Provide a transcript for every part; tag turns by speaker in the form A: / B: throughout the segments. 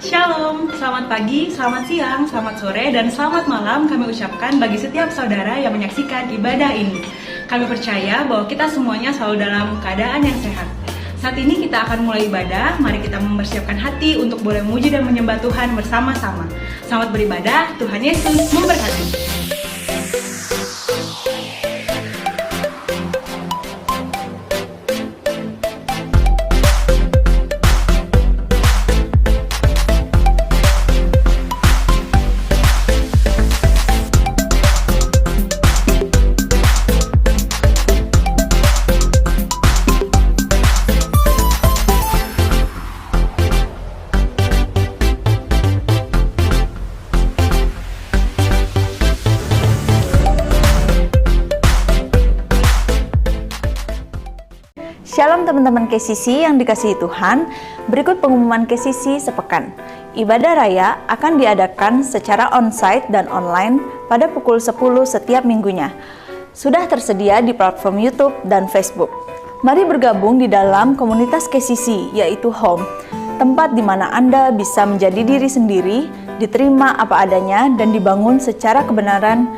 A: Shalom, selamat pagi, selamat siang, selamat sore, dan selamat malam kami ucapkan bagi setiap saudara yang menyaksikan ibadah ini. Kami percaya bahwa kita semuanya selalu dalam keadaan yang sehat. Saat ini kita akan mulai ibadah, mari kita mempersiapkan hati untuk boleh memuji dan menyembah Tuhan bersama-sama. Selamat beribadah, Tuhan Yesus memberkati.
B: Shalom teman-teman KCC yang dikasihi Tuhan, berikut pengumuman KCC sepekan. Ibadah raya akan diadakan secara on-site dan online pada pukul 10 setiap minggunya. Sudah tersedia di platform YouTube dan Facebook. Mari bergabung di dalam komunitas KCC, yaitu Home, tempat di mana Anda bisa menjadi diri sendiri, diterima apa adanya, dan dibangun secara kebenaran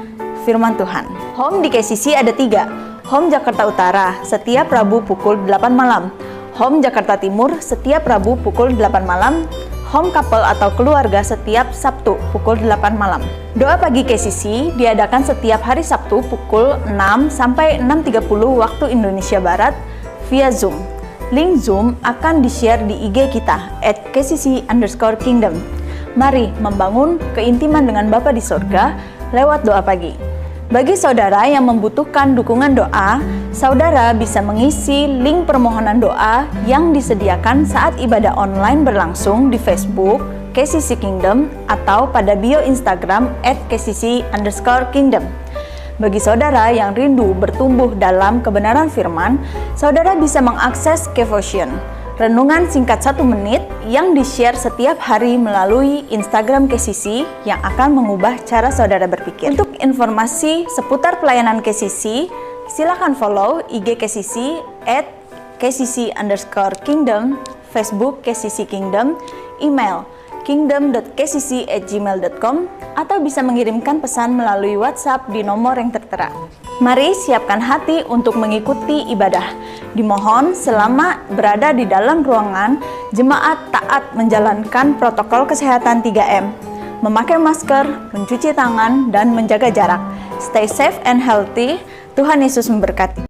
B: firman Tuhan. Home di KCC ada 3. Home Jakarta Utara setiap Rabu pukul 8 malam, Home Jakarta Timur setiap Rabu pukul 8 malam, Home Couple atau keluarga setiap Sabtu pukul 8 malam. Doa pagi KCC diadakan setiap hari Sabtu pukul 6 sampai 6.30 waktu Indonesia Barat via Zoom. Link Zoom akan di-share di IG kita @kcc_kingdom. Mari membangun keintiman dengan Bapa di sorga lewat doa pagi. Bagi saudara yang membutuhkan dukungan doa, saudara bisa mengisi link permohonan doa yang disediakan saat ibadah online berlangsung di Facebook KCC Kingdom atau pada bio Instagram @kcc_kingdom. Bagi saudara yang rindu bertumbuh dalam kebenaran firman, saudara bisa mengakses Kevotion, renungan singkat 1 menit yang di-share setiap hari melalui Instagram KCC yang akan mengubah cara saudara berpikir. Untuk informasi seputar pelayanan KCC, silakan follow IG KCC @kcc_kingdom, Facebook KCC Kingdom, email kingdom.kcc@gmail.com, atau bisa mengirimkan pesan melalui WhatsApp di nomor yang tertera. Mari siapkan hati untuk mengikuti ibadah. Dimohon selama berada di dalam ruangan, jemaat taat menjalankan protokol kesehatan 3M, memakai masker, mencuci tangan, dan menjaga jarak. Stay safe and healthy. Tuhan Yesus memberkati.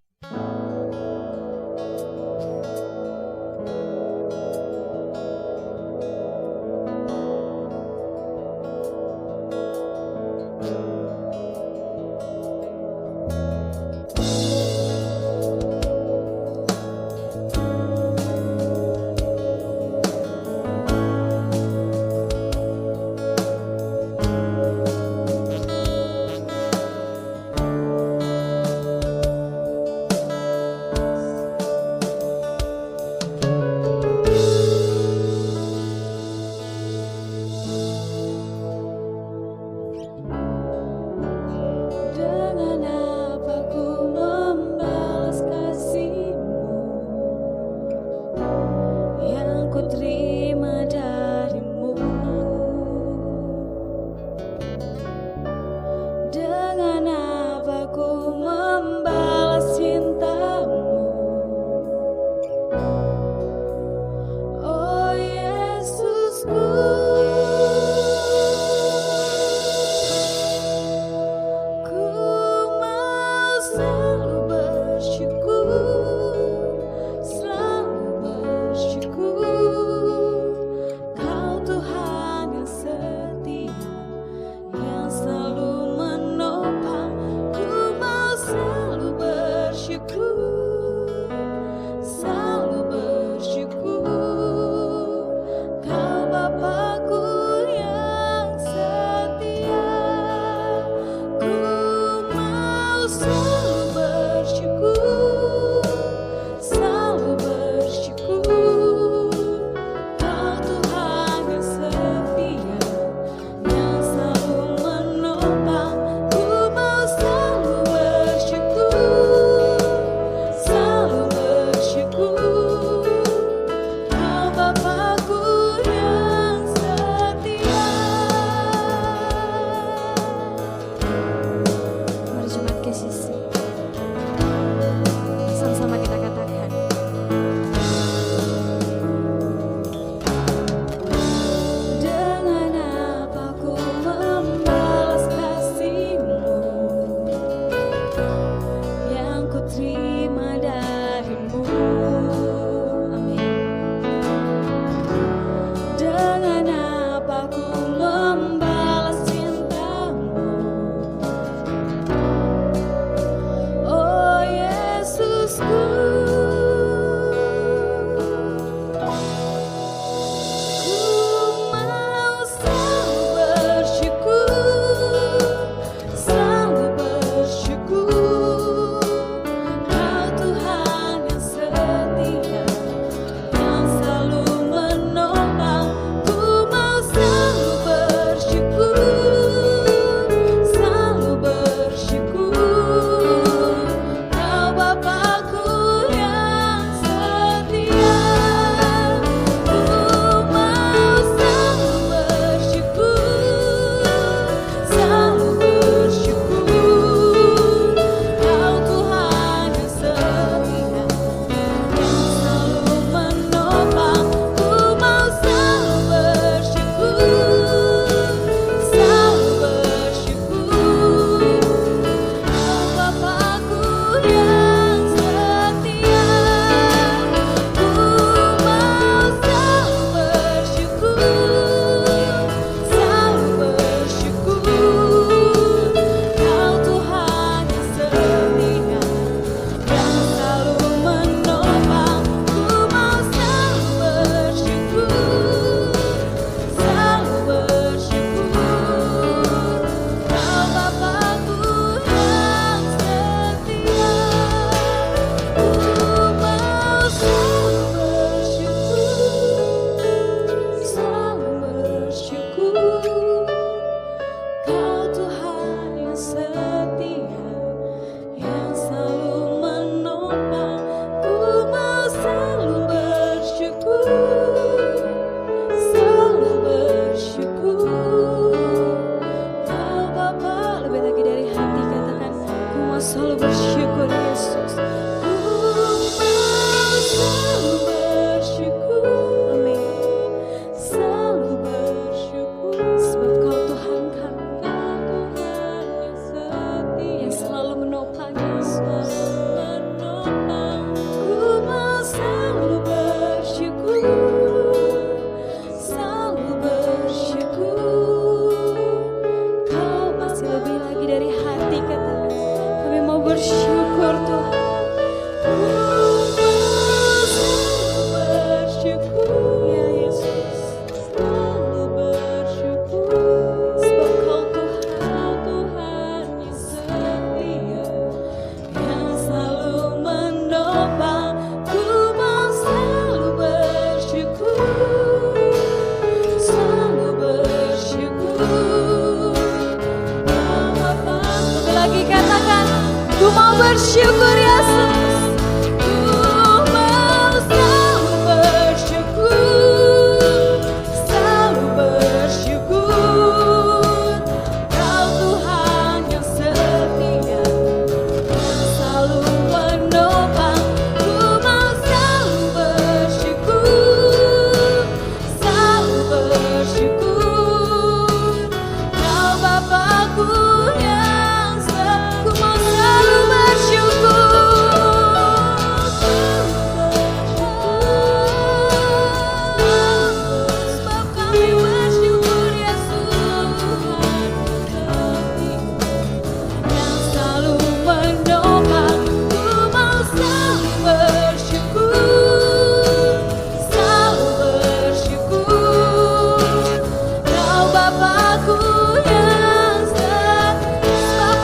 C: Bapakku yang setia,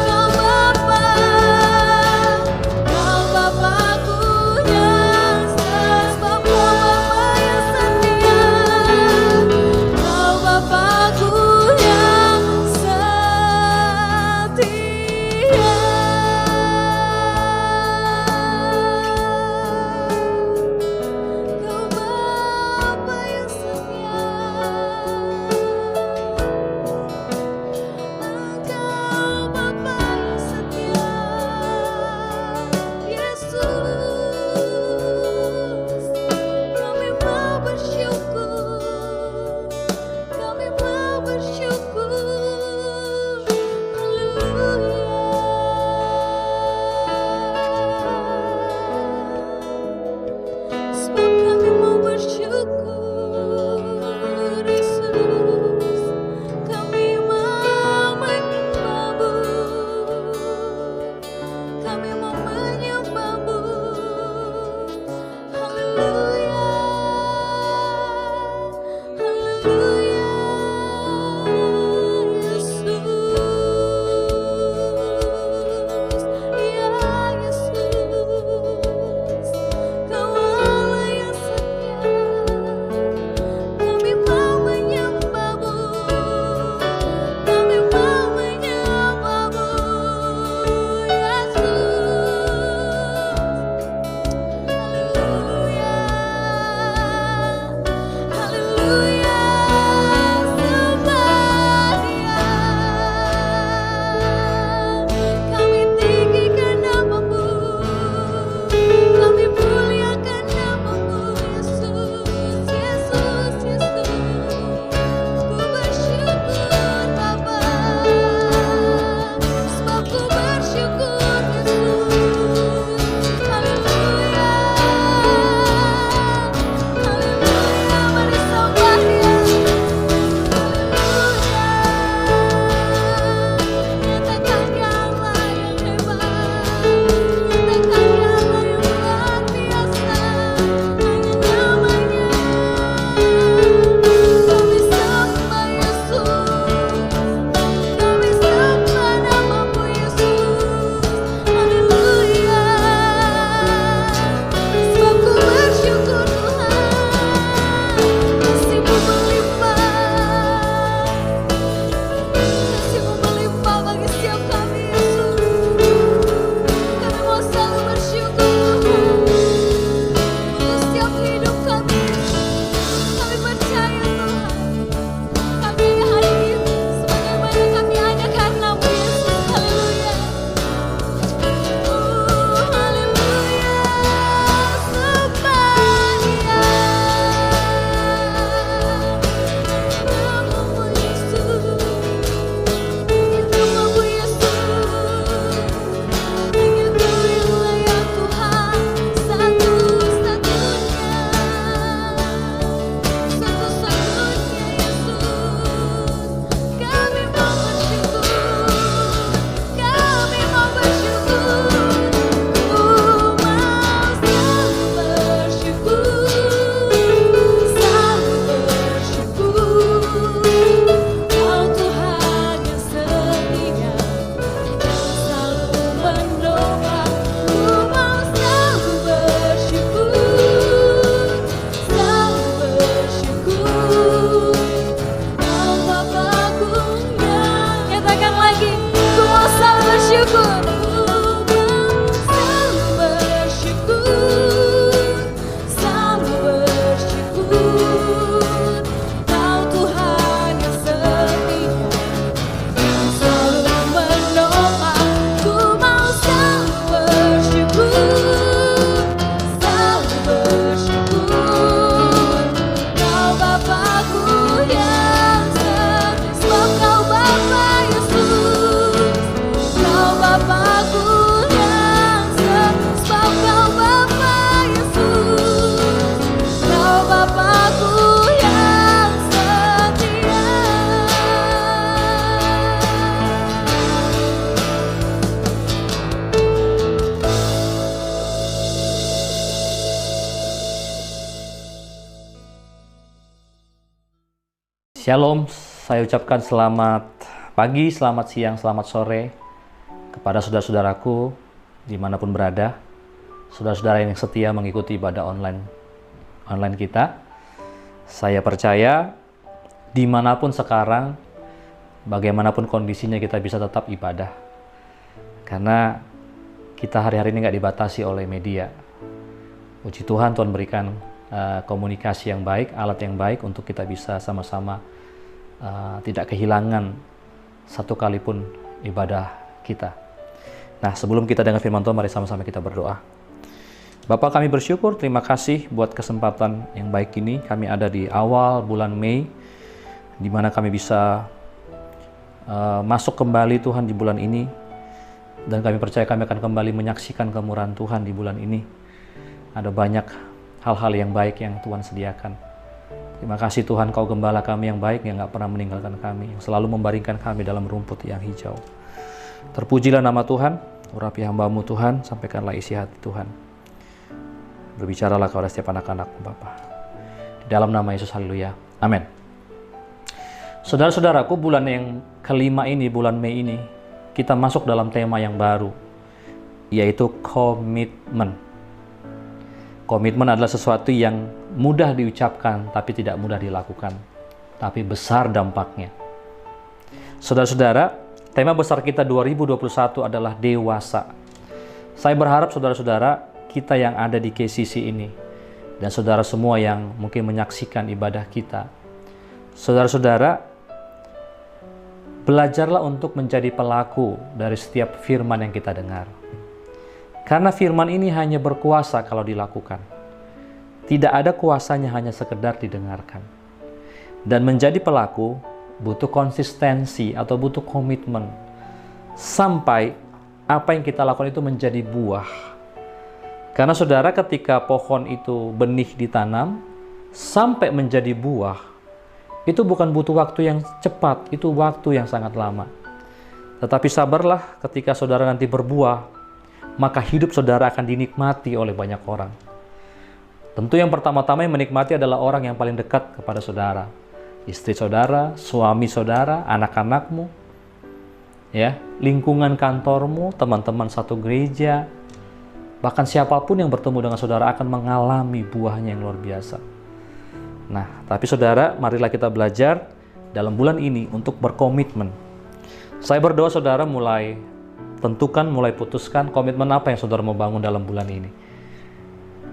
C: Kau Bapa, Kau Bapakku yang setia, Kau Bapa yang setia, Kau Bapakku yang setia. Kau Bapa yang setia, Engkau Bapa yang setia, Yesus. Kami mau bersyukur, kami mau bersyukur, haleluya. Sebab kami mau bersyukur, Yesus. Kami mau menyembah-Mu, kami mau menyembah-Mu, haleluya, haleluya, Yesus. Ya Yesus, Kau Allah yang setia, kami mau menyembah-Mu, kami mau menyembah-Mu, Yesus. Haleluya, haleluya, sembah Dia. Kami tinggikan nama-Mu, kami muliakan nama-Mu, Yesus, Yesus, Yesus. Ku bersyukur Bapa, sebab ku bersyukur Yesus. Haleluya, haleluya, mari sembah Dia. Nyatakan Dialah yang hebat, nyatakan Dialah yang luar biasa, hanya namanya. Kami sembah Yesus, kami sembah nama-Mu Yesus, haleluya. Sebab ku bersyukur Tuhan, kasih-Mu melimpah, kasih-Mu melimpah bagi setiap kami Yesus. Kami mau selalu bersyukur Tuhan, untuk setiap hidup kami Yesus. Kami percaya Tuhan, kami hari ini sebagaimana kami ada karena-Mu Yesus, haleluya. Haleluya, sembah Dia. Nama-Mu Yesus, nama-Mu Yesus. Hanya Kau yang layak Tuhan, satu-satunya, satu-satunya Yesus. Kami mau bersyukur, kami mau bersyukur, ku mau selalu bersyukur, selalu bersyukur. Kau Tuhan yang setia, selalu menopang, ku mau selalu bersyukur, selalu bersyukur. Kau Bapakku yang, nyatakan lagi, ku mau selalu bersyukur, ku mau selalu bersyukur, selalu bersyukur. Kau Tuhan yang setia, selalu menopang, ku mau selalu bersyukur, selalu bersyukur. Kau Bapakku yang setia, sebab Kau Bapa Yesus. Kau Bapakku yang setia, sebab Kau Bapa Yesus. Kau Bapakku yang setia.
D: Shalom Saya ucapkan selamat pagi, selamat siang, selamat sore kepada saudara-saudaraku dimanapun berada. Saudara-saudara yang setia mengikuti ibadah online kita. Saya percaya dimanapun sekarang, bagaimanapun kondisinya kita bisa tetap ibadah. Karena kita hari-hari ini nggak dibatasi oleh media. Puji Tuhan, Tuhan berikan komunikasi yang baik, alat yang baik untuk kita bisa sama-sama tidak kehilangan satu kali pun ibadah kita. Nah, sebelum kita dengar firman Tuhan, mari sama-sama kita berdoa. Bapa, kami bersyukur, terima kasih buat kesempatan yang baik ini. Kami ada di awal bulan Mei, di mana kami bisa masuk kembali Tuhan di bulan ini. Dan kami percaya kami akan kembali menyaksikan kemurahan Tuhan di bulan ini. Ada banyak hal-hal yang baik yang Tuhan sediakan. Terima kasih Tuhan, Kau gembala kami yang baik, yang gak pernah meninggalkan kami, yang selalu membaringkan kami dalam rumput yang hijau. Terpujilah nama Tuhan, urapi hamba-Mu Tuhan, sampaikanlah isi hati Tuhan. Berbicaralah kepada setiap anak-anak-Mu Bapa. Di dalam nama Yesus, haleluya. Amin. Saudara-saudaraku, bulan yang kelima ini, bulan Mei ini, kita masuk dalam tema yang baru, yaitu komitmen. Komitmen adalah sesuatu yang mudah diucapkan, tapi tidak mudah dilakukan, tapi besar dampaknya. Saudara-saudara, tema besar kita 2021 adalah dewasa. Saya berharap saudara-saudara, kita yang ada di KCC ini, dan saudara semua yang mungkin menyaksikan ibadah kita, saudara-saudara, belajarlah untuk menjadi pelaku dari setiap firman yang kita dengar. Karena firman ini hanya berkuasa kalau dilakukan. Tidak ada kuasanya hanya sekedar didengarkan. Dan menjadi pelaku butuh konsistensi atau butuh komitmen. Sampai apa yang kita lakukan itu menjadi buah. Karena saudara, ketika pohon itu benih ditanam, sampai menjadi buah, itu bukan butuh waktu yang cepat, itu waktu yang sangat lama. Tetapi sabarlah, ketika saudara nanti berbuah, maka hidup saudara akan dinikmati oleh banyak orang. Tentu yang pertama-tama yang menikmati adalah orang yang paling dekat kepada saudara. Istri saudara, suami saudara, anak-anakmu, ya, lingkungan kantormu, teman-teman satu gereja, bahkan siapapun yang bertemu dengan saudara akan mengalami buahnya yang luar biasa. Nah, tapi saudara, marilah kita belajar dalam bulan ini untuk berkomitmen. Saya berdoa saudara mulai putuskan komitmen apa yang saudara mau bangun dalam bulan ini.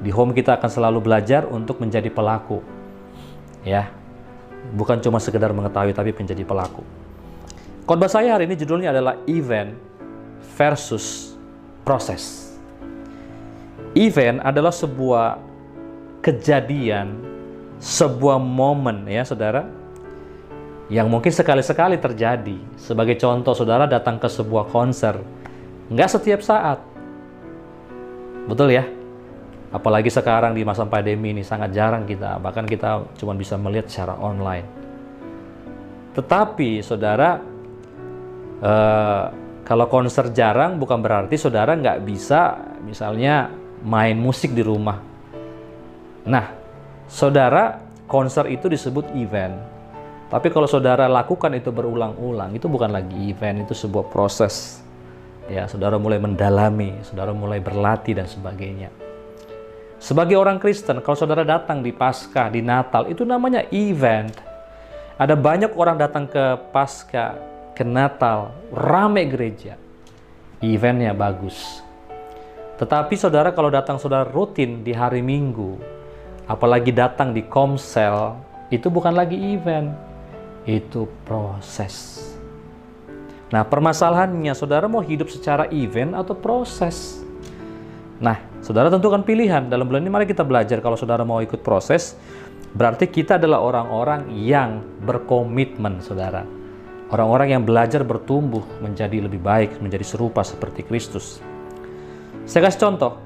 D: Di home kita akan selalu belajar untuk menjadi pelaku. Ya, bukan cuma sekedar mengetahui, tapi menjadi pelaku. Khotbah saya hari ini judulnya adalah event versus proses. Event adalah sebuah kejadian, sebuah momen ya saudara, yang mungkin sekali-sekali terjadi. Sebagai contoh, saudara datang ke sebuah konser, nggak setiap saat. Betul ya? Apalagi sekarang di masa pandemi ini sangat jarang bahkan kita cuma bisa melihat secara online. Tetapi saudara, kalau konser jarang bukan berarti saudara nggak bisa misalnya main musik di rumah. Nah, saudara, konser itu disebut event. Tapi kalau saudara lakukan itu berulang-ulang, itu bukan lagi event, itu sebuah proses. Ya, saudara mulai mendalami, saudara mulai berlatih dan sebagainya. Sebagai orang Kristen, kalau saudara datang di Paskah, di Natal, itu namanya event. Ada banyak orang datang ke Paskah, ke Natal, rame gereja. Eventnya bagus. Tetapi saudara, kalau datang saudara rutin di hari Minggu, apalagi datang di komsel, itu bukan lagi event, itu proses. Nah, permasalahannya saudara mau hidup secara event atau proses? Nah, saudara tentukan pilihan. Dalam bulan ini mari kita belajar, kalau saudara mau ikut proses, berarti kita adalah orang-orang yang berkomitmen, saudara. Orang-orang yang belajar bertumbuh menjadi lebih baik, menjadi serupa seperti Kristus. Saya kasih contoh,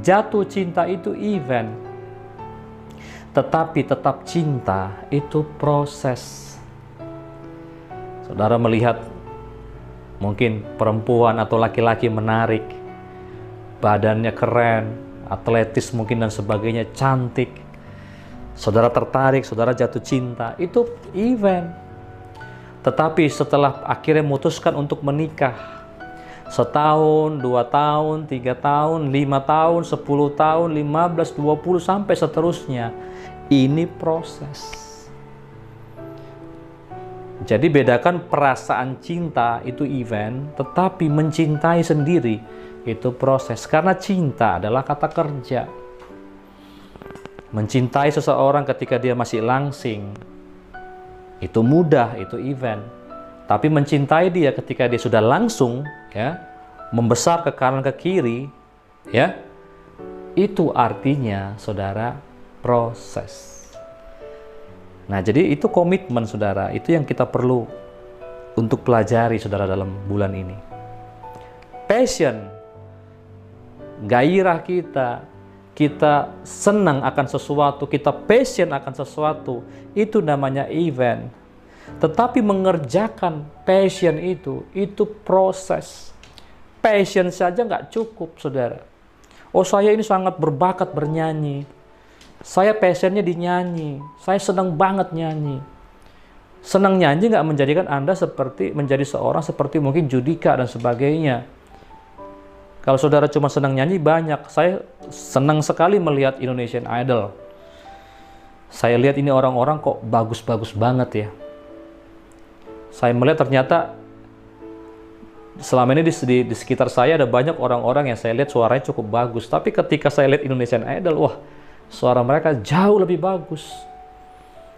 D: jatuh cinta itu event. Tetapi tetap cinta itu proses. Saudara melihat mungkin perempuan atau laki-laki menarik, badannya keren, atletis mungkin dan sebagainya, cantik. Saudara tertarik, saudara jatuh cinta, itu event. Tetapi setelah akhirnya memutuskan untuk menikah, setahun, 2 tahun, 3 tahun, 5 tahun, 10 tahun, 15, 20, sampai seterusnya. Ini proses. Jadi bedakan perasaan cinta itu event, tetapi mencintai sendiri itu proses. Karena cinta adalah kata kerja. Mencintai seseorang ketika dia masih langsing, itu mudah, itu event. Tapi mencintai dia ketika dia sudah langsung, ya, membesar ke kanan ke kiri, ya, itu artinya, saudara, proses. Nah, jadi itu komitmen, saudara. Itu yang kita perlu untuk pelajari, saudara, dalam bulan ini. Passion, gairah kita senang akan sesuatu, kita passion akan sesuatu, itu namanya event. Tetapi mengerjakan passion itu proses. Passion saja nggak cukup, saudara. Oh, saya ini sangat berbakat bernyanyi. Saya passionnya di nyanyi. Saya senang banget nyanyi. Senang nyanyi nggak menjadikan Anda menjadi seorang seperti mungkin Judika dan sebagainya. Kalau saudara cuma senang nyanyi, banyak. Saya senang sekali melihat Indonesian Idol. Saya lihat ini orang-orang kok bagus-bagus banget ya. Saya melihat ternyata selama ini di sekitar saya ada banyak orang-orang yang saya lihat suaranya cukup bagus. Tapi ketika saya lihat Indonesian Idol, wah, suara mereka jauh lebih bagus.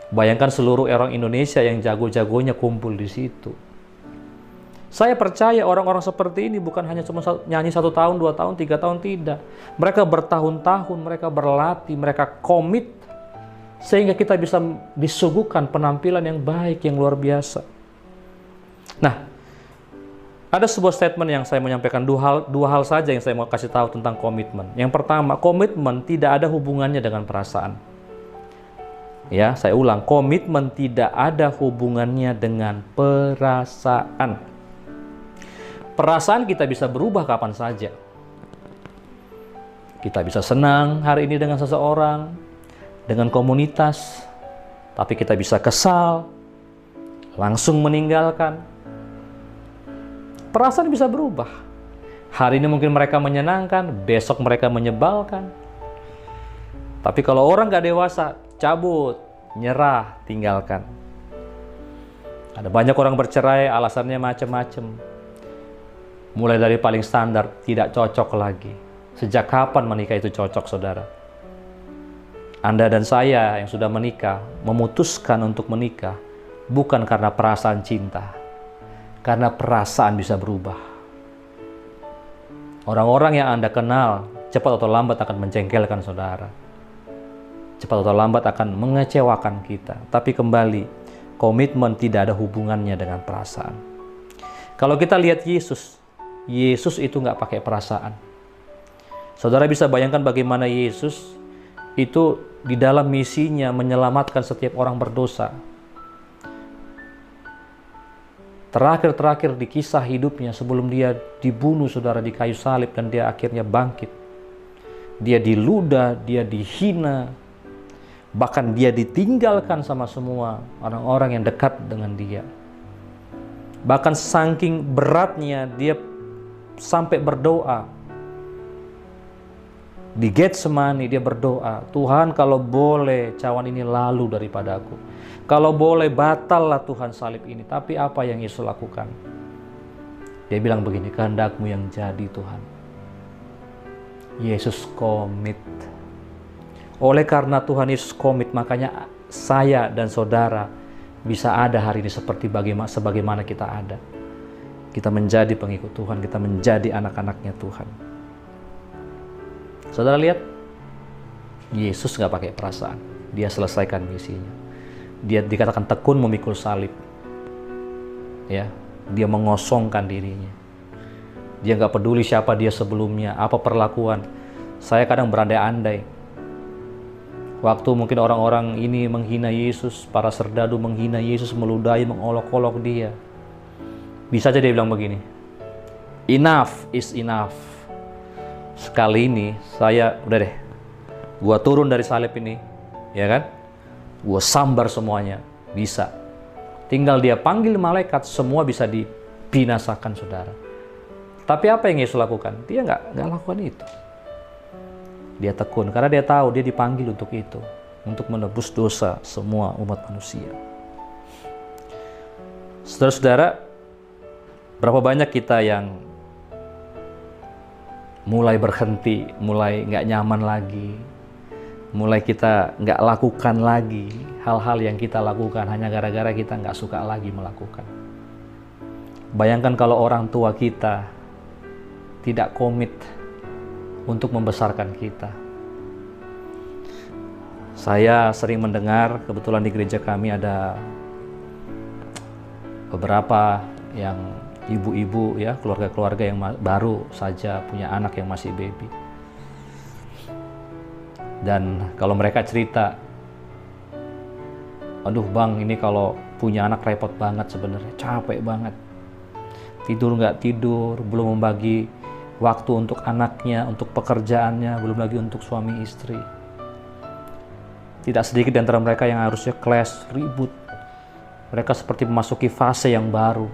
D: Bayangkan seluruh orang Indonesia yang jago-jagonya kumpul di situ. Saya percaya orang-orang seperti ini bukan hanya cuma nyanyi 1 tahun, 2 tahun, 3 tahun, tidak. Mereka bertahun-tahun, mereka berlatih, mereka komit, sehingga kita bisa disuguhkan penampilan yang baik, yang luar biasa. Nah, ada sebuah statement yang saya menyampaikan, dua hal saja yang saya mau kasih tahu tentang komitmen. Yang pertama, komitmen tidak ada hubungannya dengan perasaan. Ya, saya ulang, komitmen tidak ada hubungannya dengan perasaan. Perasaan kita bisa berubah kapan saja. Kita bisa senang hari ini dengan seseorang, dengan komunitas, tapi kita bisa kesal, langsung meninggalkan. Perasaan bisa berubah. Hari ini mungkin mereka menyenangkan, besok mereka menyebalkan. Tapi kalau orang gak dewasa, cabut, nyerah, tinggalkan. Ada banyak orang bercerai, alasannya macam-macam. Mulai dari paling standar, tidak cocok lagi. Sejak kapan menikah itu cocok, saudara? Anda dan saya yang sudah menikah, memutuskan untuk menikah, bukan karena perasaan cinta. Karena perasaan bisa berubah. Orang-orang yang Anda kenal, cepat atau lambat akan menjengkelkan saudara. Cepat atau lambat akan mengecewakan kita. Tapi kembali, komitmen tidak ada hubungannya dengan perasaan. Kalau kita lihat Yesus itu nggak pakai perasaan. Saudara bisa bayangkan bagaimana Yesus itu di dalam misinya menyelamatkan setiap orang berdosa. Terakhir di kisah hidupnya sebelum dia dibunuh, saudara, di kayu salib, dan dia akhirnya bangkit. Dia diludah, dia dihina, bahkan dia ditinggalkan sama semua orang-orang yang dekat dengan dia. Bahkan saking beratnya dia sampai berdoa. Di Getsemani dia berdoa, Tuhan kalau boleh cawan ini lalu daripadaku. Kalau boleh batallah Tuhan salib ini. Tapi apa yang Yesus lakukan? Dia bilang begini, kehendak-Mu yang jadi Tuhan. Yesus komit. Oleh karena Tuhan Yesus komit, makanya saya dan saudara bisa ada hari ini sebagaimana kita ada. Kita menjadi pengikut Tuhan, kita menjadi anak-anaknya Tuhan. Saudara lihat, Yesus nggak pakai perasaan. Dia selesaikan misinya. Dia dikatakan tekun memikul salib. Ya, dia mengosongkan dirinya. Dia nggak peduli siapa dia sebelumnya, apa perlakuan. Saya kadang berandai-andai. Waktu mungkin orang-orang ini menghina Yesus, para serdadu menghina Yesus, meludahi, mengolok-olok dia. Bisa aja dia bilang begini, enough is enough. Sekali ini saya udah deh, gua turun dari salib ini, ya kan? Gua sambar semuanya, bisa. Tinggal dia panggil malaikat, semua bisa dibinasakan, saudara. Tapi apa yang Yesus lakukan? Dia nggak lakukan itu. Dia tekun, karena dia tahu dia dipanggil untuk itu. Untuk menebus dosa semua umat manusia. Saudara-saudara, berapa banyak kita yang mulai berhenti, mulai nggak nyaman lagi, mulai kita nggak lakukan lagi hal-hal yang kita lakukan hanya gara-gara kita nggak suka lagi melakukan. Bayangkan kalau orang tua kita tidak komit untuk membesarkan kita. Saya sering mendengar, kebetulan di gereja kami ada beberapa yang ibu-ibu ya, keluarga-keluarga yang baru saja punya anak yang masih baby. Dan kalau mereka cerita, aduh bang, ini kalau punya anak repot banget sebenarnya, capek banget. Tidur nggak tidur, belum membagi waktu untuk anaknya, untuk pekerjaannya, belum lagi untuk suami istri. Tidak sedikit di antara mereka yang harusnya clash, ribut. Mereka seperti memasuki fase yang baru.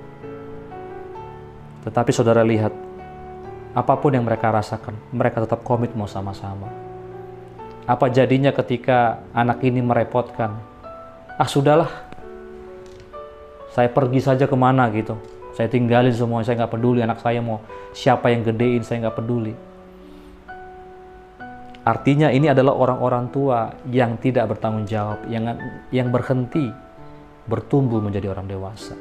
D: Tetapi saudara lihat, apapun yang mereka rasakan, mereka tetap komit mau sama-sama. Apa jadinya ketika anak ini merepotkan? Ah sudahlah, saya pergi saja kemana gitu. Saya tinggalin semua, saya nggak peduli anak saya mau siapa yang gedein, saya nggak peduli. Artinya ini adalah orang-orang tua yang tidak bertanggung jawab, yang berhenti bertumbuh menjadi orang dewasa.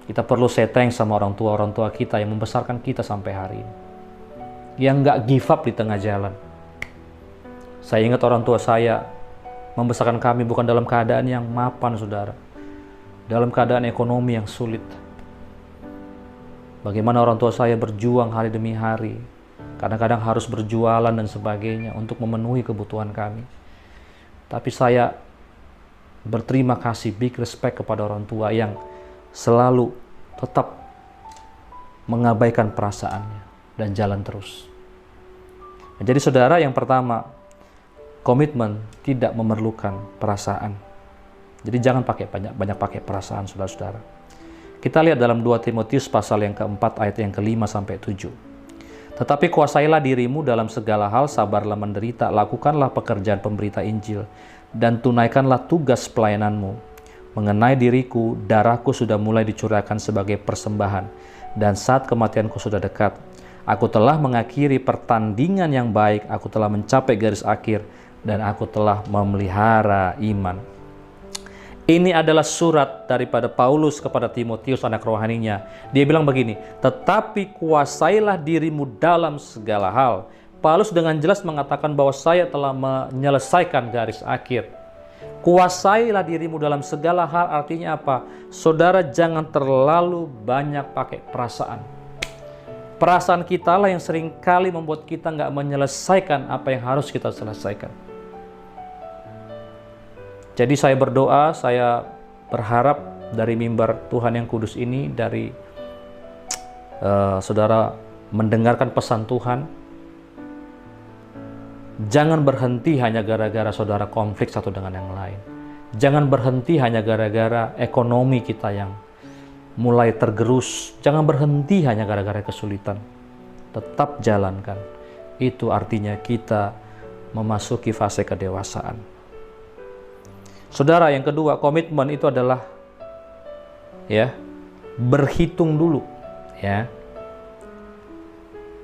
D: Kita perlu say thanks sama orang tua kita yang membesarkan kita sampai hari ini. Yang nggak give up di tengah jalan. Saya ingat orang tua saya membesarkan kami bukan dalam keadaan yang mapan, saudara. Dalam keadaan ekonomi yang sulit. Bagaimana orang tua saya berjuang hari demi hari. Kadang-kadang harus berjualan dan sebagainya untuk memenuhi kebutuhan kami. Tapi saya berterima kasih, big respect kepada orang tua yang selalu tetap mengabaikan perasaannya dan jalan terus. Jadi saudara, yang pertama, komitmen tidak memerlukan perasaan. Jadi jangan banyak pakai perasaan, saudara-saudara. Kita lihat dalam 2 Timotius pasal yang keempat ayat yang ke-5 sampai 7. Tetapi kuasailah dirimu dalam segala hal, sabarlah menderita, lakukanlah pekerjaan pemberita Injil, dan tunaikanlah tugas pelayananmu. Mengenai diriku, darahku sudah mulai dicurahkan sebagai persembahan, dan saat kematianku sudah dekat. Aku telah mengakhiri pertandingan yang baik, aku telah mencapai garis akhir, dan aku telah memelihara iman. Ini adalah surat daripada Paulus kepada Timotius, anak rohaninya. Dia bilang begini, tetapi kuasailah dirimu dalam segala hal. Paulus dengan jelas mengatakan bahwa saya telah menyelesaikan garis akhir. Kuasailah dirimu dalam segala hal artinya apa? Saudara, jangan terlalu banyak pakai perasaan. Perasaan kita lah yang seringkali membuat kita nggak menyelesaikan apa yang harus kita selesaikan. Jadi saya berdoa, saya berharap dari mimbar Tuhan yang kudus ini, dari saudara mendengarkan pesan Tuhan, jangan berhenti hanya gara-gara saudara konflik satu dengan yang lain. Jangan berhenti hanya gara-gara ekonomi kita yang mulai tergerus. Jangan berhenti hanya gara-gara kesulitan. Tetap jalankan. Itu artinya kita memasuki fase kedewasaan. Saudara, yang kedua, komitmen itu adalah berhitung dulu, ya.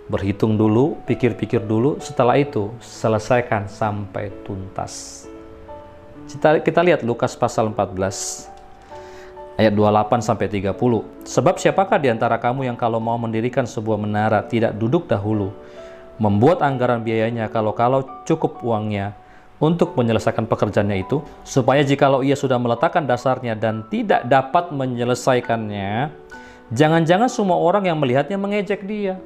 D: Berhitung dulu, pikir-pikir dulu, setelah itu selesaikan sampai tuntas. Kita lihat Lukas pasal 14 ayat 28 sampai 30. Sebab siapakah di antara kamu yang kalau mau mendirikan sebuah menara tidak duduk dahulu, membuat anggaran biayanya kalau cukup uangnya untuk menyelesaikan pekerjaannya itu, supaya jikalau ia sudah meletakkan dasarnya dan tidak dapat menyelesaikannya, jangan-jangan semua orang yang melihatnya mengejek dia.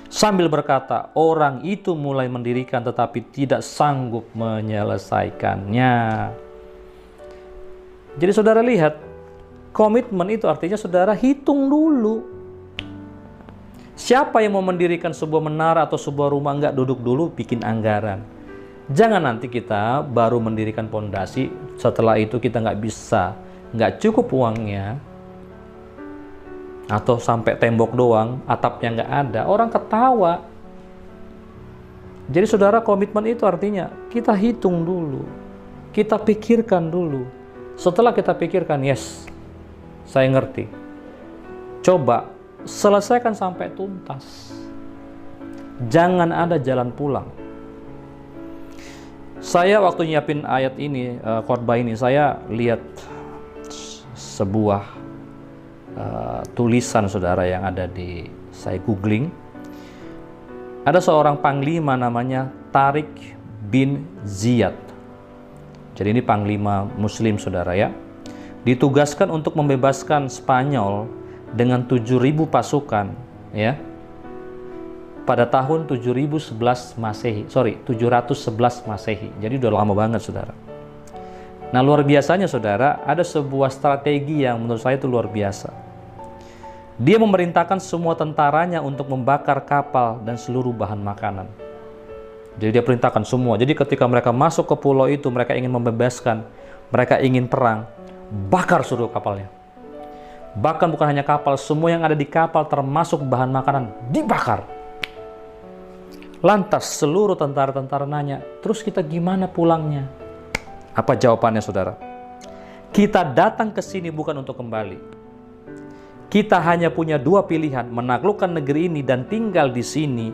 D: Sambil berkata, orang itu mulai mendirikan tetapi tidak sanggup menyelesaikannya. Jadi saudara lihat, komitmen itu artinya saudara hitung dulu. Siapa yang mau mendirikan sebuah menara atau sebuah rumah nggak duduk dulu bikin anggaran? Jangan nanti kita baru mendirikan pondasi, setelah itu kita nggak cukup uangnya, atau sampai tembok doang, atapnya nggak ada, orang ketawa. Jadi saudara, komitmen itu artinya kita hitung dulu, kita pikirkan dulu. Setelah kita pikirkan, yes, saya ngerti. Coba selesaikan sampai tuntas. Jangan ada jalan pulang. Saya waktu nyiapin ayat ini, khotbah ini, saya lihat sebuah tulisan saudara yang ada saya googling. Ada seorang panglima namanya Tariq bin Ziyad. Jadi ini panglima muslim saudara ya. Ditugaskan untuk membebaskan Spanyol dengan 7.000 pasukan ya. Pada tahun 711 Masehi. Jadi udah lama banget saudara. Nah, luar biasanya saudara, ada sebuah strategi yang menurut saya itu luar biasa. Dia memerintahkan semua tentaranya untuk membakar kapal dan seluruh bahan makanan. Jadi dia perintahkan semua. Jadi ketika mereka masuk ke pulau itu, mereka ingin membebaskan, mereka ingin perang, bakar seluruh kapalnya. Bahkan bukan hanya kapal, semua yang ada di kapal termasuk bahan makanan dibakar. Lantas seluruh tentara-tentara nanya, terus kita gimana pulangnya? Apa jawabannya saudara? Kita datang ke sini bukan untuk kembali. Kita hanya punya dua pilihan, menaklukkan negeri ini dan tinggal di sini,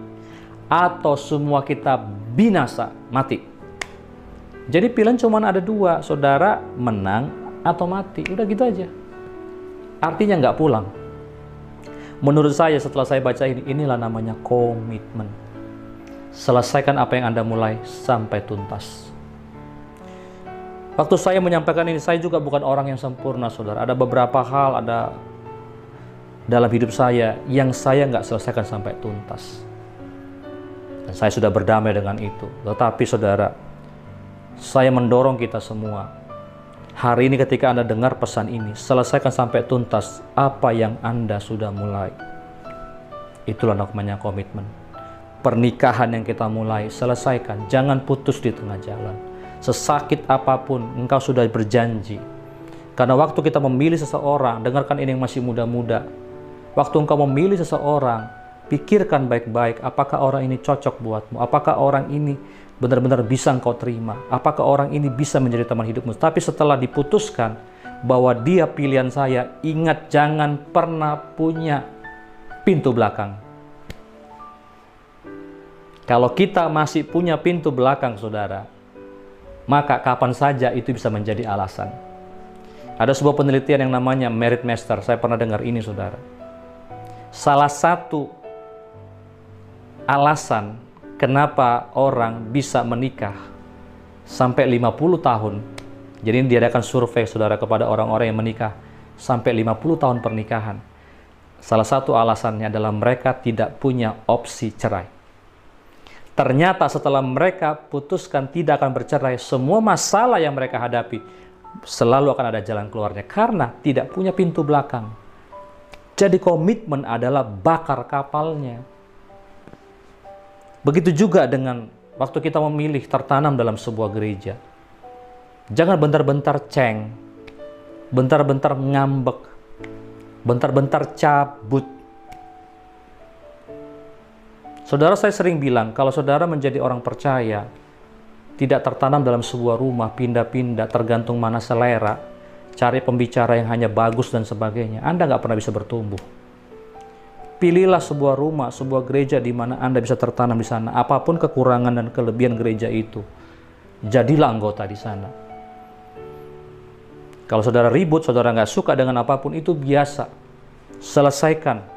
D: atau semua kita binasa, mati. Jadi pilihan cuma ada dua, saudara, menang atau mati. Udah gitu aja. Artinya nggak pulang. Menurut saya setelah saya baca ini, inilah namanya komitmen. Selesaikan apa yang Anda mulai sampai tuntas. Waktu saya menyampaikan ini, saya juga bukan orang yang sempurna, saudara. Ada beberapa hal, ada dalam hidup saya yang saya nggak selesaikan sampai tuntas. Dan saya sudah berdamai dengan itu. Tetapi saudara, saya mendorong kita semua. Hari ini ketika Anda dengar pesan ini, selesaikan sampai tuntas apa yang Anda sudah mulai. Itulah namanya komitmen. Pernikahan yang kita mulai, selesaikan. Jangan putus di tengah jalan. Sesakit apapun, engkau sudah berjanji. Karena waktu kita memilih seseorang, dengarkan ini yang masih muda-muda. Waktu engkau memilih seseorang, pikirkan baik-baik, apakah orang ini cocok buatmu? Apakah orang ini benar-benar bisa engkau terima? Apakah orang ini bisa menjadi teman hidupmu? Tapi setelah diputuskan bahwa dia pilihan saya, ingat jangan pernah punya pintu belakang. Kalau kita masih punya pintu belakang, saudara, maka kapan saja itu bisa menjadi alasan. Ada sebuah penelitian yang namanya Merit Master. Saya pernah dengar ini, saudara. Salah satu alasan kenapa orang bisa menikah sampai 50 tahun. Jadi ini diadakan survei, saudara, kepada orang-orang yang menikah sampai 50 tahun pernikahan. Salah satu alasannya adalah mereka tidak punya opsi cerai. Ternyata setelah mereka putuskan tidak akan bercerai, semua masalah yang mereka hadapi selalu akan ada jalan keluarnya karena tidak punya pintu belakang. Jadi komitmen adalah bakar kapalnya. Begitu juga dengan waktu kita memilih tertanam dalam sebuah gereja. Jangan bentar-bentar ceng, bentar-bentar ngambek, bentar-bentar cabut. Saudara, saya sering bilang, kalau saudara menjadi orang percaya, tidak tertanam dalam sebuah rumah, pindah-pindah, tergantung mana selera, cari pembicara yang hanya bagus dan sebagainya, Anda nggak pernah bisa bertumbuh. Pilihlah sebuah rumah, sebuah gereja di mana Anda bisa tertanam di sana. Apapun kekurangan dan kelebihan gereja itu, jadilah anggota di sana. Kalau saudara ribut, saudara nggak suka dengan apapun, itu biasa. Selesaikan.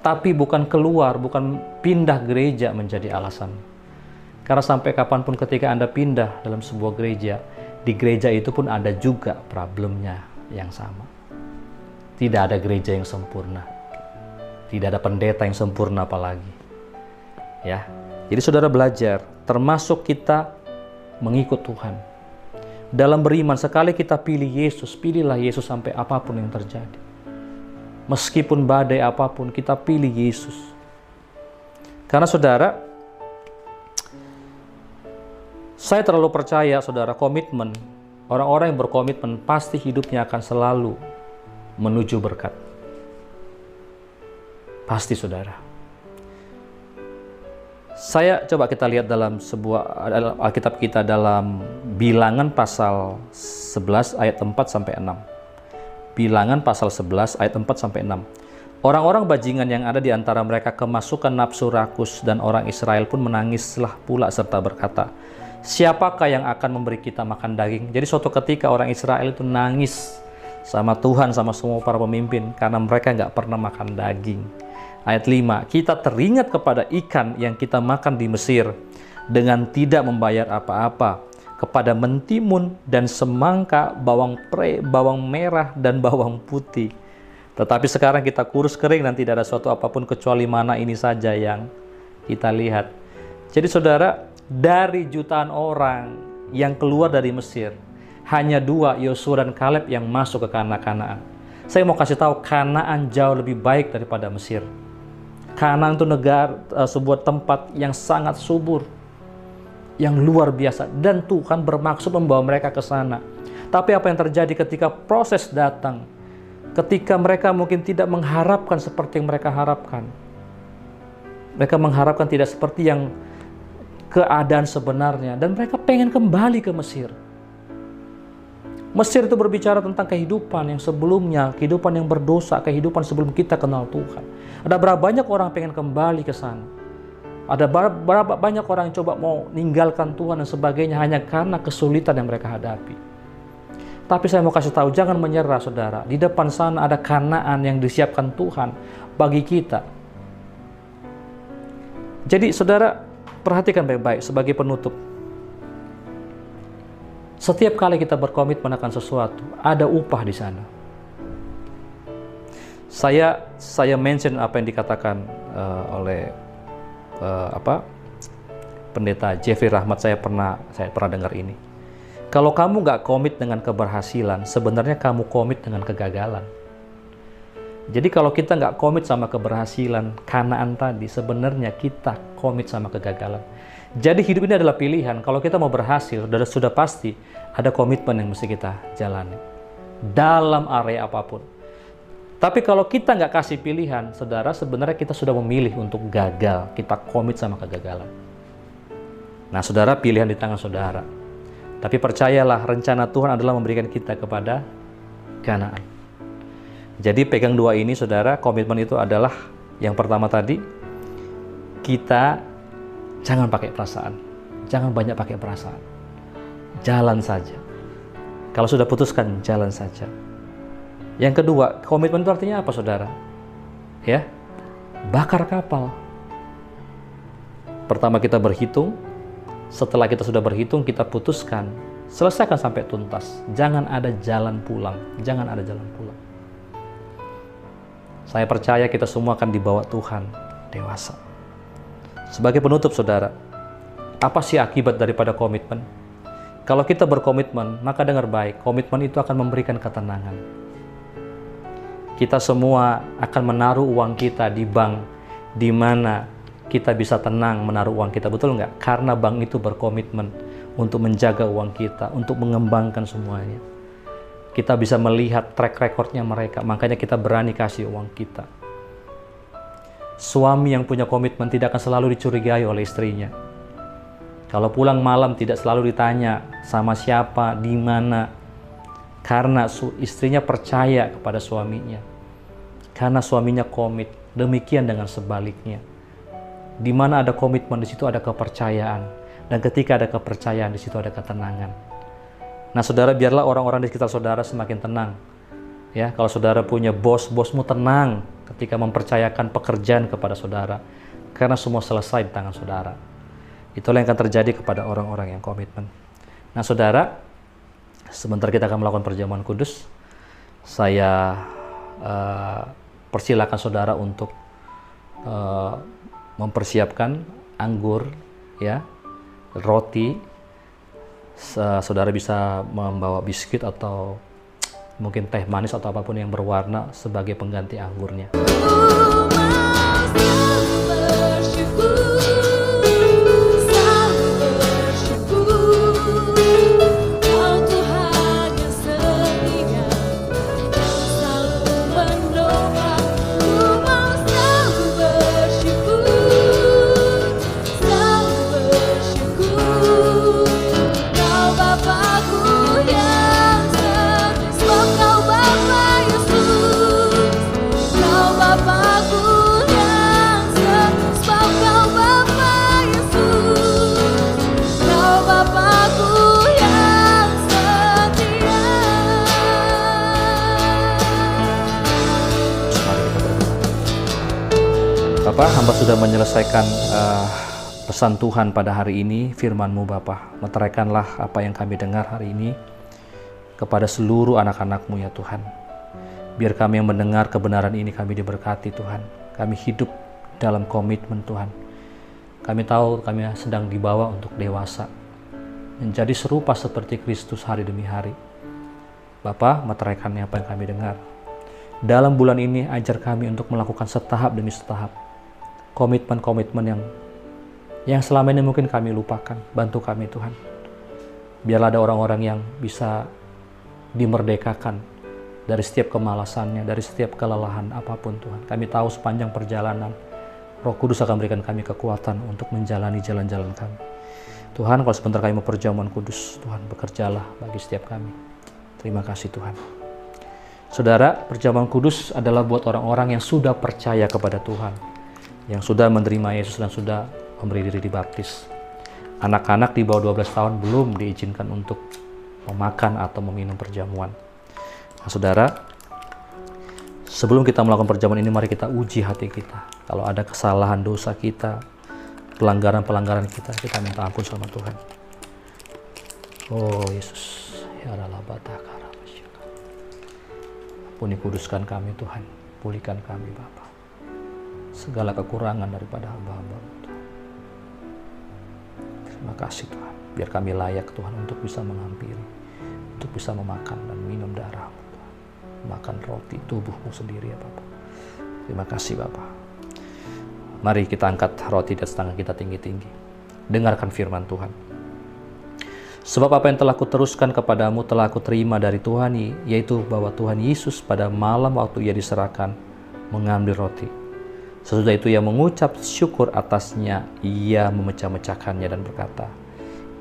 D: Tapi bukan keluar, bukan pindah gereja menjadi alasan. Karena sampai kapanpun ketika Anda pindah dalam sebuah gereja, di gereja itu pun ada juga problemnya yang sama. Tidak ada gereja yang sempurna. Tidak ada pendeta yang sempurna apalagi. Ya. Jadi saudara belajar, termasuk kita mengikut Tuhan. Dalam beriman, sekali kita pilih Yesus, pilihlah Yesus sampai apapun yang terjadi. Meskipun badai apapun, kita pilih Yesus. Karena saudara, Saya terlalu percaya, saudara, komitmen. Orang-orang yang berkomitmen pasti hidupnya akan selalu menuju berkat. Pasti, saudara. Saya coba kita lihat dalam sebuah Alkitab kita dalam Bilangan pasal 11 ayat 4 sampai 6. Bilangan pasal 11 ayat 4 sampai 6. Orang-orang bajingan yang ada di antara mereka kemasukan nafsu rakus, dan orang Israel pun menangislah pula serta berkata, siapakah yang akan memberi kita makan daging? Jadi suatu ketika orang Israel itu nangis sama Tuhan, sama semua para pemimpin, karena mereka nggak pernah makan daging. Ayat 5, kita teringat kepada ikan yang kita makan di Mesir dengan tidak membayar apa-apa, kepada mentimun dan semangka, bawang pre, bawang merah dan bawang putih. Tetapi sekarang kita kurus kering dan tidak ada suatu apapun kecuali mana ini saja yang kita lihat. Jadi saudara, dari jutaan orang yang keluar dari Mesir, hanya 2, Yosua dan Kaleb, yang masuk ke Kanaan. Saya mau kasih tahu, Kanaan jauh lebih baik daripada Mesir. Kanaan itu negara, sebuah tempat yang sangat subur, yang luar biasa, dan Tuhan bermaksud membawa mereka ke sana. Tapi apa yang terjadi ketika proses datang, ketika mereka mungkin tidak mengharapkan seperti yang mereka harapkan, mereka mengharapkan tidak seperti yang keadaan sebenarnya, dan mereka pengen kembali ke Mesir. Mesir itu berbicara tentang kehidupan yang sebelumnya, kehidupan yang berdosa, kehidupan sebelum kita kenal Tuhan. Ada berapa banyak orang pengen kembali ke sana. Ada berapa banyak orang yang coba mau meninggalkan Tuhan dan sebagainya hanya karena kesulitan yang mereka hadapi. Tapi saya mau kasih tahu, jangan menyerah, saudara. Di depan sana ada Kanaan yang disiapkan Tuhan bagi kita. Jadi saudara, perhatikan baik-baik sebagai penutup. Setiap kali kita berkomitmen akan sesuatu, ada upah di sana. Saya mention apa yang dikatakan oleh Pendeta Jeffrey Rahmat. Saya pernah dengar ini. Kalau kamu nggak komit dengan keberhasilan, sebenarnya kamu komit dengan kegagalan. Jadi kalau kita nggak komit sama keberhasilan Kanaan tadi, sebenarnya kita komit sama kegagalan. Jadi hidup ini adalah pilihan. Kalau kita mau berhasil, sudah pasti ada komitmen yang mesti kita jalani dalam area apapun. Tapi kalau kita nggak kasih pilihan, saudara, sebenarnya kita sudah memilih untuk gagal. Kita komit sama kegagalan. Nah, saudara, pilihan di tangan saudara. Tapi percayalah, rencana Tuhan adalah memberikan kita kepada Kanaan. Jadi pegang 2 ini, saudara. Komitmen itu adalah yang pertama tadi, kita jangan pakai perasaan. Jangan banyak pakai perasaan. Jalan saja. Kalau sudah putuskan, jalan saja. Yang kedua, komitmen itu artinya apa, saudara? Ya, bakar kapal. Pertama kita berhitung. Setelah kita sudah berhitung, kita putuskan. Selesaikan sampai tuntas. Jangan ada jalan pulang. Jangan ada jalan pulang. Saya percaya kita semua akan dibawa Tuhan dewasa. Sebagai penutup, saudara, apa sih akibat daripada komitmen? Kalau kita berkomitmen, maka dengar baik, komitmen itu akan memberikan ketenangan. Kita semua akan menaruh uang kita di bank, di mana kita bisa tenang menaruh uang kita, betul nggak? Karena bank itu berkomitmen untuk menjaga uang kita, untuk mengembangkan semuanya. Kita bisa melihat track recordnya mereka, makanya kita berani kasih uang kita. Suami yang punya komitmen tidak akan selalu dicurigai oleh istrinya. Kalau pulang malam tidak selalu ditanya sama siapa, di mana. Karena istrinya percaya kepada suaminya. Karena suaminya komit. Demikian dengan sebaliknya. Di mana ada komitmen, di situ ada kepercayaan. Dan ketika ada kepercayaan, di situ ada ketenangan. Nah, saudara, biarlah orang-orang di sekitar saudara semakin tenang. Ya, kalau saudara punya bos, bosmu tenang ketika mempercayakan pekerjaan kepada saudara. Karena semua selesai di tangan saudara. Itulah yang akan terjadi kepada orang-orang yang komitmen. Nah, saudara, sebentar kita akan melakukan perjamuan kudus. Saya persilakan saudara untuk mempersiapkan anggur, ya, roti. Saudara bisa membawa biskuit atau mungkin teh manis atau apapun yang berwarna sebagai pengganti anggurnya.
C: Selalu bersyukur
D: Bapak, hamba sudah menyelesaikan pesan Tuhan pada hari ini, firman-Mu Bapak. Meteraikanlah apa yang kami dengar hari ini kepada seluruh anak-anak-Mu ya Tuhan. Biar kami yang mendengar kebenaran ini kami diberkati Tuhan. Kami hidup dalam komitmen Tuhan. Kami tahu kami sedang dibawa untuk dewasa, menjadi serupa seperti Kristus hari demi hari. Bapak, meteraikannya apa yang kami dengar. Dalam bulan ini ajar kami untuk melakukan setahap demi setahap komitmen-komitmen yang selama ini mungkin kami lupakan. Bantu kami Tuhan. Biarlah ada orang-orang yang bisa dimerdekakan dari setiap kemalasannya, dari setiap kelelahan apapun Tuhan. Kami tahu sepanjang perjalanan Roh Kudus akan berikan kami kekuatan untuk menjalani jalan-jalan kami. Tuhan, kalau sebentar kami mau perjamuan kudus, Tuhan bekerjalah bagi setiap kami. Terima kasih Tuhan. Saudara, perjamuan kudus adalah buat orang-orang yang sudah percaya kepada Tuhan, yang sudah menerima Yesus dan sudah memberi diri dibaptis. Anak-anak di bawah 12 tahun belum diizinkan untuk memakan atau meminum perjamuan. Nah, saudara, sebelum kita melakukan perjamuan ini, mari kita uji hati kita. Kalau ada kesalahan dosa kita, pelanggaran-pelanggaran kita minta ampun sama Tuhan. Oh Yesus, ya Allah batakara. Ampuni, kuduskan kami Tuhan, pulihkan kami Bapa. Segala kekurangan daripada hamba-hamba Tuhan. Terima kasih Tuhan, biar kami layak Tuhan untuk bisa menghampiri, untuk bisa memakan dan minum darah-Mu Tuhan. Makan roti tubuh-Mu sendiri ya Bapa. Terima kasih Bapa. Mari kita angkat roti di atas tangan kita tinggi-tinggi. Dengarkan firman Tuhan. Sebab apa yang telah kuteruskan kepadamu telah aku terima dari Tuhan, yaitu bahwa Tuhan Yesus pada malam waktu Ia diserahkan mengambil roti. Sesudah itu Ia mengucap syukur atasnya, Ia memecah-mecahkannya dan berkata,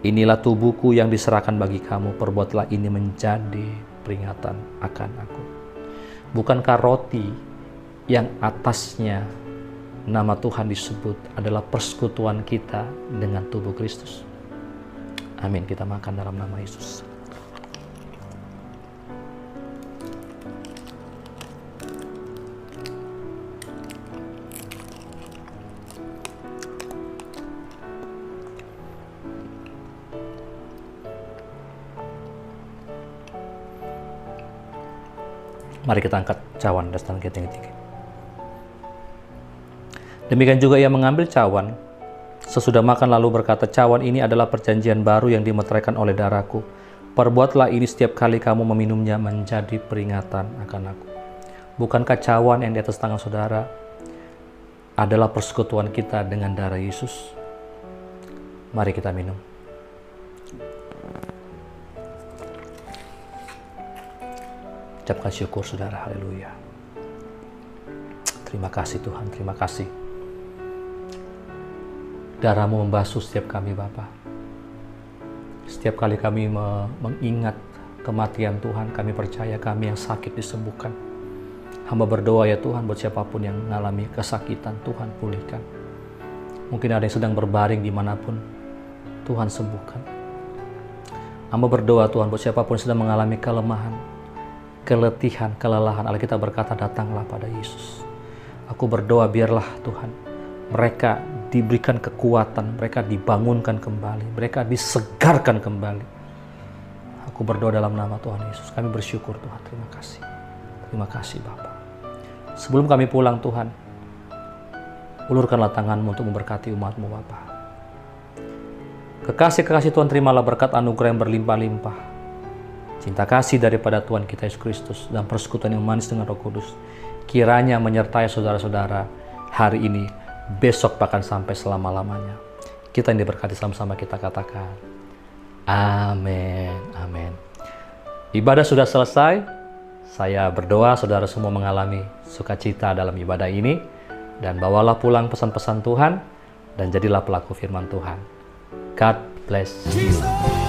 D: inilah tubuhku yang diserahkan bagi kamu, perbuatlah ini menjadi peringatan akan aku. Bukankah roti yang atasnya nama Tuhan disebut adalah persekutuan kita dengan tubuh Kristus? Amin. Kita makan dalam nama Yesus. Mari kita angkat cawan dan tangan kita tinggi-tinggi. Demikian juga Ia mengambil cawan sesudah makan lalu berkata, cawan ini adalah perjanjian baru yang dimeteraikan oleh darahku. Perbuatlah ini setiap kali kamu meminumnya menjadi peringatan akan aku. Bukankah cawan yang di atas tangan saudara adalah persekutuan kita dengan darah Yesus? Mari kita minum. Ucapkan syukur saudara, haleluya. Terima kasih Tuhan, terima kasih. Darah-Mu membasuh setiap kami Bapa. Setiap kali kami mengingat kematian Tuhan, kami percaya kami yang sakit disembuhkan. Hamba berdoa ya Tuhan, buat siapapun yang mengalami kesakitan, Tuhan pulihkan. Mungkin ada yang sedang berbaring dimanapun, Tuhan sembuhkan. Hamba berdoa Tuhan, buat siapapun yang sedang mengalami kelemahan, keletihan, kelelahan, Alkitab berkata datanglah pada Yesus. Aku berdoa biarlah Tuhan, mereka diberikan kekuatan, mereka dibangunkan kembali, mereka disegarkan kembali. Aku berdoa dalam nama Tuhan Yesus. Kami bersyukur Tuhan, terima kasih. Terima kasih Bapa. Sebelum kami pulang Tuhan, ulurkanlah tangan-Mu untuk memberkati umat-Mu Bapa. Kekasih-kekasih Tuhan, terimalah berkat anugerah yang berlimpah-limpah. Cinta kasih daripada Tuhan kita Yesus Kristus dan persekutuan yang manis dengan Roh Kudus kiranya menyertai saudara-saudara hari ini, besok bahkan sampai selama-lamanya. Kita yang diberkati sama-sama kita katakan amin, amin. Ibadah sudah selesai. Saya berdoa saudara semua mengalami sukacita dalam ibadah ini, dan bawalah pulang pesan-pesan Tuhan dan jadilah pelaku firman Tuhan. God bless you.